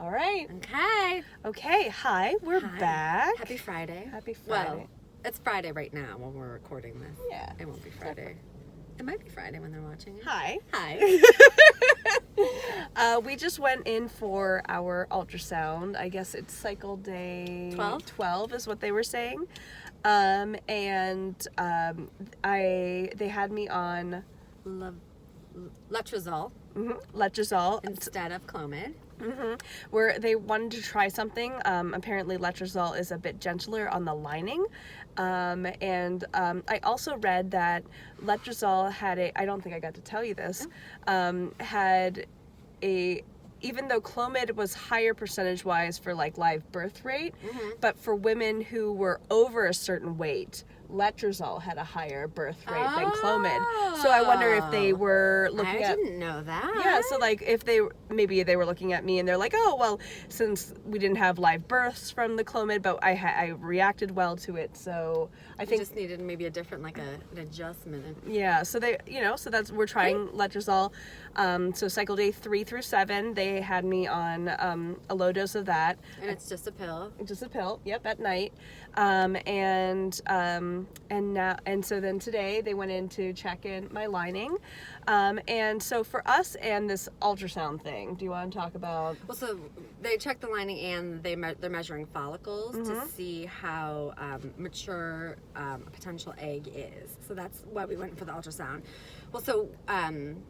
All right. Okay. Hi. We're back. Happy Friday. Happy Friday. Well, it's Friday right now when we're recording this. Yeah. It won't be Friday. It might be Friday when they're watching it. Hi. We just went in for our ultrasound. I guess it's cycle day 12 is what they were saying. They had me on Letrozole. Letrozole Instead of Clomid. Where they wanted to try something. Apparently Letrozole is a bit gentler on the lining. I also read that Letrozole had I don't think I got to tell you this, even though Clomid was higher percentage-wise for like live birth rate, but for women who were over a certain weight, Letrozole had a higher birth rate than Clomid. So I wonder if they were looking I didn't know that. Yeah, so like if they were looking at me and they're like, oh, well, since we didn't have live births from the Clomid, but I reacted well to it, so I think just needed maybe a different, like an adjustment. Yeah, so we're trying Letrozole. So cycle day 3 through 7, they had me on a low dose of that. And it's just a pill. Just a pill, yep, at night. So then today they went in to check in my lining. And so for us and this ultrasound thing, do you want to talk about? Well, so they checked the lining and they're measuring follicles to see how mature a potential egg is. So that's why we went for the ultrasound. Well, so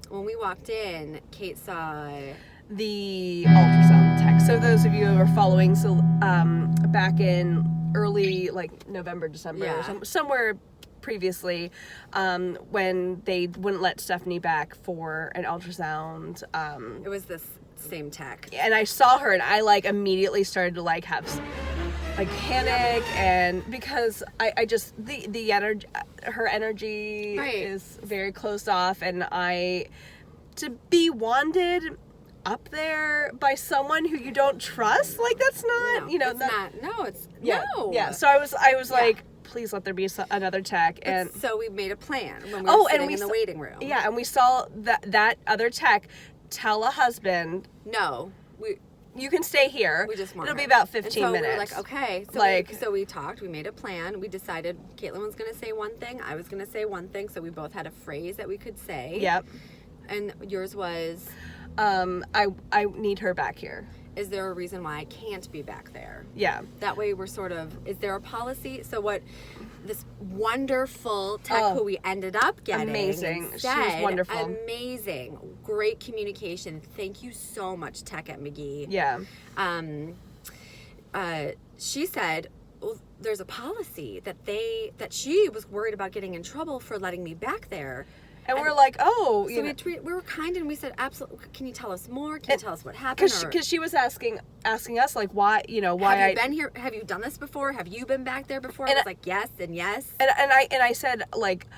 when we walked in, Kate saw the ultrasound tech. So those of you who are following, back in early like November, December, or somewhere previously, when they wouldn't let Stephanie back for an ultrasound, it was this same tech, and I saw her and I like immediately started to like have panic, and because I just the energy, her energy is very closed off, and to be wanded up there by someone who you don't trust, like that's not, so I was like, please let there be another tech. And so we made a plan when we were sitting in the waiting room. Yeah, and we saw that other tech tell a husband, no, you can stay here. We just want It'll be about 15 minutes. We were like, okay. So we talked. We made a plan. We decided Kaitlin was going to say one thing. I was going to say one thing. So we both had a phrase that we could say. Yep. And yours was? I need her back here. Is there a reason why I can't be back there? Yeah. That way we're is there a policy? So what this wonderful tech who we ended up getting. Amazing. She was wonderful. Amazing. Great communication. Thank you so much, tech at Magee. Yeah. She said, well, there's a policy that she was worried about getting in trouble for letting me back there. And we're like, oh, so we were kind, and we said, absolutely. Can you tell us more? Can you tell us what happened? Because she was asking us like, why, why have you been here? Have you done this before? Have you been back there before? And I was like, yes and yes. And I said, like,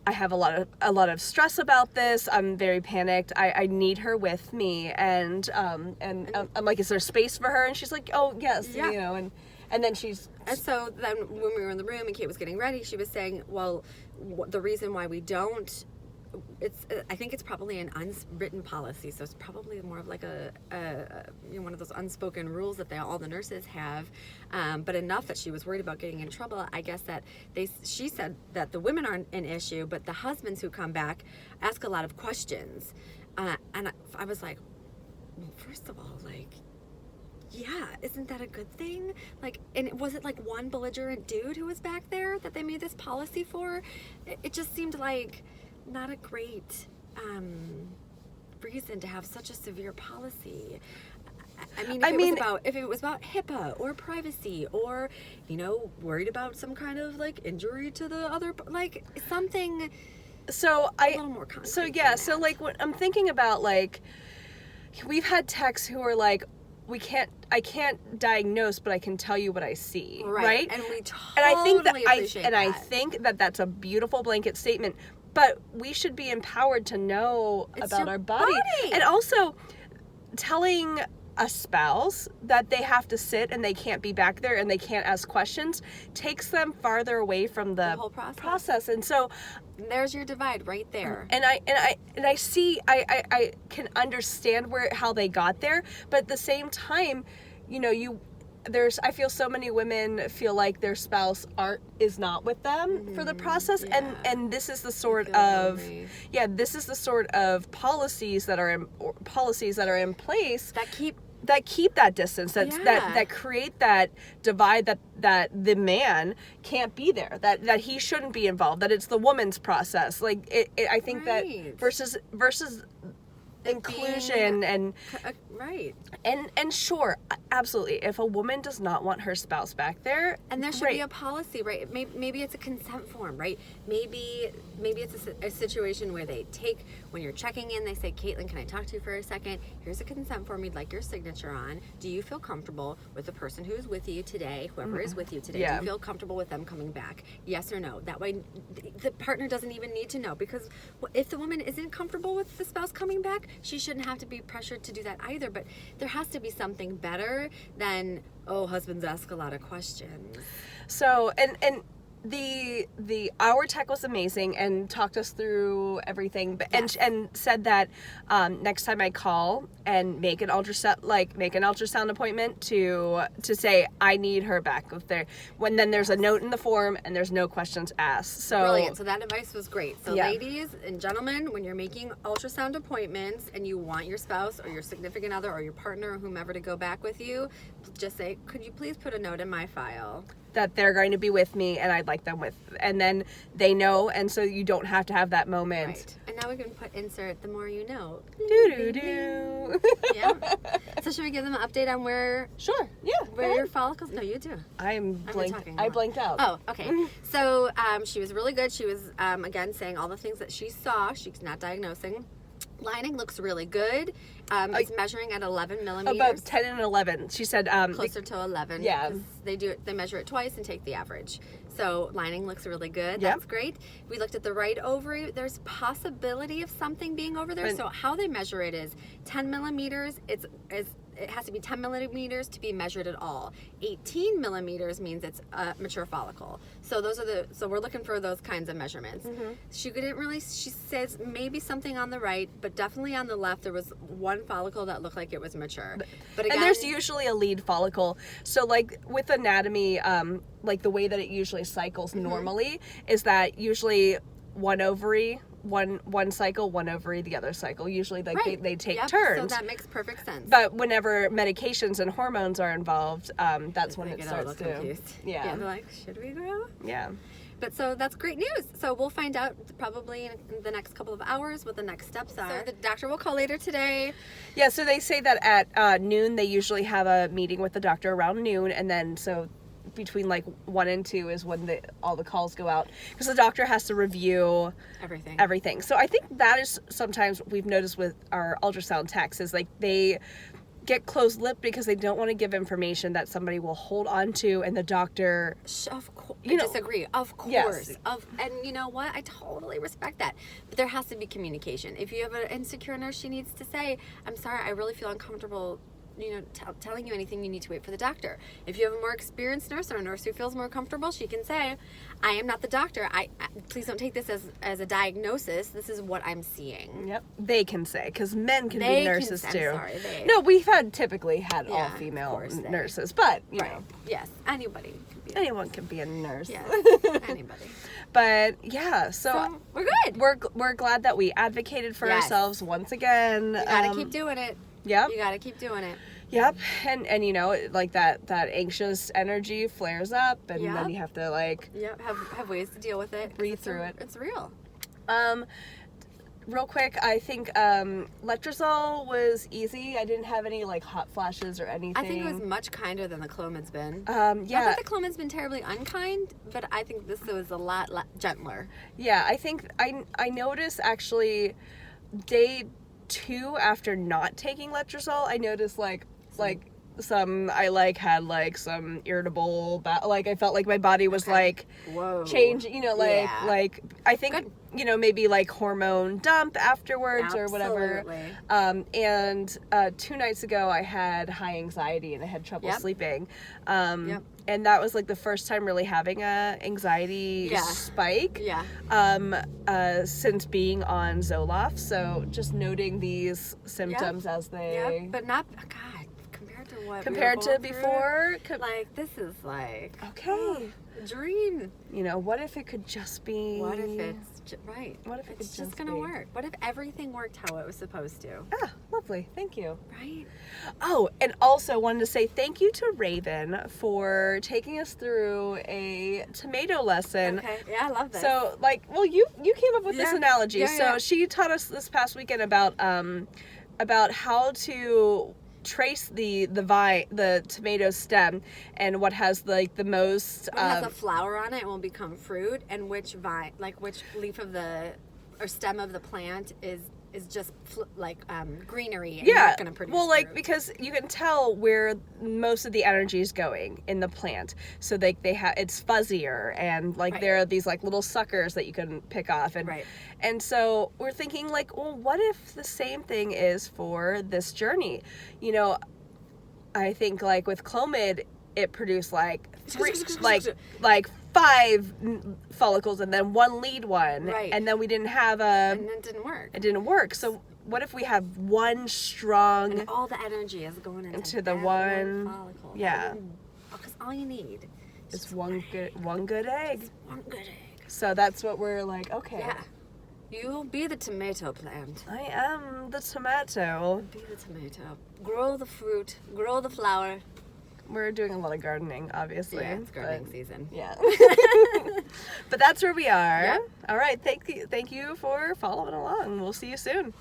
I have a lot of stress about this. I'm very panicked. I need her with me, and I'm like, is there space for her? And she's like, oh yes, yeah. And then she's... And so then when we were in the room and Kate was getting ready, she was saying, well, the reason why we don't. I think it's probably an unwritten policy, so it's probably more of like one of those unspoken rules that all the nurses have, but enough that she was worried about getting in trouble. I guess that she said that the women aren't an issue, but the husbands who come back ask a lot of questions, and I was like, well, first of all, like, yeah, isn't that a good thing? Like, and was it like one belligerent dude who was back there that they made this policy for? It just seemed like not a great reason to have such a severe policy. If it was about HIPAA or privacy or, worried about some kind of like injury to the other, like something. So a little more concrete. So yeah. So like what I'm thinking about, like, we've had techs who are like, I can't diagnose, but I can tell you what I see. Right? And we totally appreciate that. I think that that's a beautiful blanket statement. But we should be empowered to know about our body. And also telling a spouse that they have to sit and they can't be back there and they can't ask questions takes them farther away from the whole process. And so there's your divide right there. And I see, I can understand how they got there, but at the same time, you know, I feel so many women feel like their spouse is not with them for the process, and this is the sort of policies that are in place that keep that distance, that create that divide, that the man can't be there, that he shouldn't be involved, that it's the woman's process. Like I think that versus inclusion and and sure, absolutely, if a woman does not want her spouse back there, and there should be a policy, right? Maybe it's a consent form, right? Maybe it's a situation where when you're checking in, they say, Kaitlin, can I talk to you for a second? Here's a consent form we'd like your signature on. Do you feel comfortable with the person who's with you today, whoever is with you today? Do you feel comfortable with them coming back? Yes or no? That way the partner doesn't even need to know, because if the woman isn't comfortable with the spouse coming back, she shouldn't have to be pressured to do that either. But there has to be something better than, husbands ask a lot of questions. So, and our tech was amazing and talked us through everything, and said that next time I call and make an ultrasound appointment to say I need her back then there's a note in the form and there's no questions asked. So brilliant. So that advice was great. So ladies and gentlemen, when you're making ultrasound appointments and you want your spouse or your significant other or your partner or whomever to go back with you, just say, could you please put a note in my file that they're going to be with me and I'd like them with, and then they know, and so you don't have to have that moment. Right. And now we can insert the more you know. Do. Yeah. So should we give them an update on where? Sure. Yeah. Where your follicles? No, you do. I blanked out. Oh, okay. So she was really good. She was again saying all the things that she saw. She's not diagnosing. Lining looks really good. It's measuring at 11 millimeters. About 10 and 11. She said closer to 11. Yeah. They measure it twice and take the average. So lining looks really good. That's great. We looked at the right ovary. There's possibility of something being over there. So how they measure it is 10 millimeters. It has to be 10 millimeters to be measured at all. 18 millimeters means it's a mature follicle. So so we're looking for those kinds of measurements. She says maybe something on the right, but definitely on the left there was one follicle that looked like it was mature. But again, and there's usually a lead follicle. So like with anatomy, like the way that it usually cycles normally is that usually one ovary, one cycle, one ovary, the other cycle. Usually they take turns. So that makes perfect sense. But whenever medications and hormones are involved, that's when it starts to. Yeah, they're like, should we grow? Yeah. But so that's great news. So we'll find out probably in the next couple of hours what the next steps are. So the doctor will call later today. Yeah, so they say that at noon they usually have a meeting with the doctor around noon, and then so between like 1 and 2 is when all the calls go out, because the doctor has to review everything. So I think that is sometimes we've noticed with our ultrasound techs is like they get closed-lipped because they don't want to give information that somebody will hold on to, and the doctor. Of course, I disagree. Of course, yes. And you know what? I totally respect that, but there has to be communication. If you have an insecure nurse, she needs to say, "I'm sorry, I really feel uncomfortable." Telling you anything, you need to wait for the doctor. If you have a more experienced nurse or a nurse who feels more comfortable, she can say, I am not the doctor. Please don't take this as a diagnosis. This is what I'm seeing. Yep. They can say, because men can be nurses too. I'm sorry, No, we've typically had all female nurses, but you know. Yes, Anyone can be a nurse. Yes, anybody. But yeah, so we're good. We're glad that we advocated for ourselves once again. You gotta keep doing it. Yep. You gotta keep doing it. Yep. And like that anxious energy flares up, and then you have to like have ways to deal with it. Breathe through it. It's real. Real quick, I think Letrozole was easy. I didn't have any like hot flashes or anything. I think it was much kinder than the Clomid's-Been. Not that the Clomid's-Been terribly unkind, but I think this was a lot gentler. Yeah, I think I noticed actually day 2 after not taking Letrozole, I noticed like I like had like some irritable, like I felt like my body was like changing, you know, like I think, Good. you know, maybe like hormone dump afterwards or whatever. And 2 nights ago I had high anxiety and I had trouble sleeping. And that was like the first time really having a anxiety spike since being on Zoloft. So just noting these symptoms as they... But not, God, compared to what compared to before. Like, this is like... Okay. A dream. You know, what if it could just be... What if it's... Right. What if it's just going to work? What if everything worked how it was supposed to? Ah, lovely. Thank you. Right. Oh, and also wanted to say thank you to Raven for taking us through a tomato lesson. Okay. Yeah, I love that. So, like, well, you came up with this analogy. Yeah, she taught us this past weekend about how to trace the tomato stem and what has like the most what has a flower on it and will become fruit, and which which leaf of the or stem of the plant is just greenery and not going to produce fruit. Because you can tell where most of the energy is going in the plant, so they have it's fuzzier and there are these like little suckers that you can pick off, and so we're thinking like, well, what if the same thing is for this journey? You know, I think like with Clomid it produced like 5 follicles and then 1 lead one, and then we didn't have and then it didn't work. So what if we have one strong, and all the energy is going into the one follicle? Because all you need is one good egg. Just one good egg. So that's what we're like. Okay. Yeah. You'll be the tomato plant. I am the tomato. Be the tomato. Grow the fruit. Grow the flower. We're doing a lot of gardening, obviously. Yeah, it's gardening season. Yeah. But that's where we are. Yep. All right. Thank you for following along. We'll see you soon.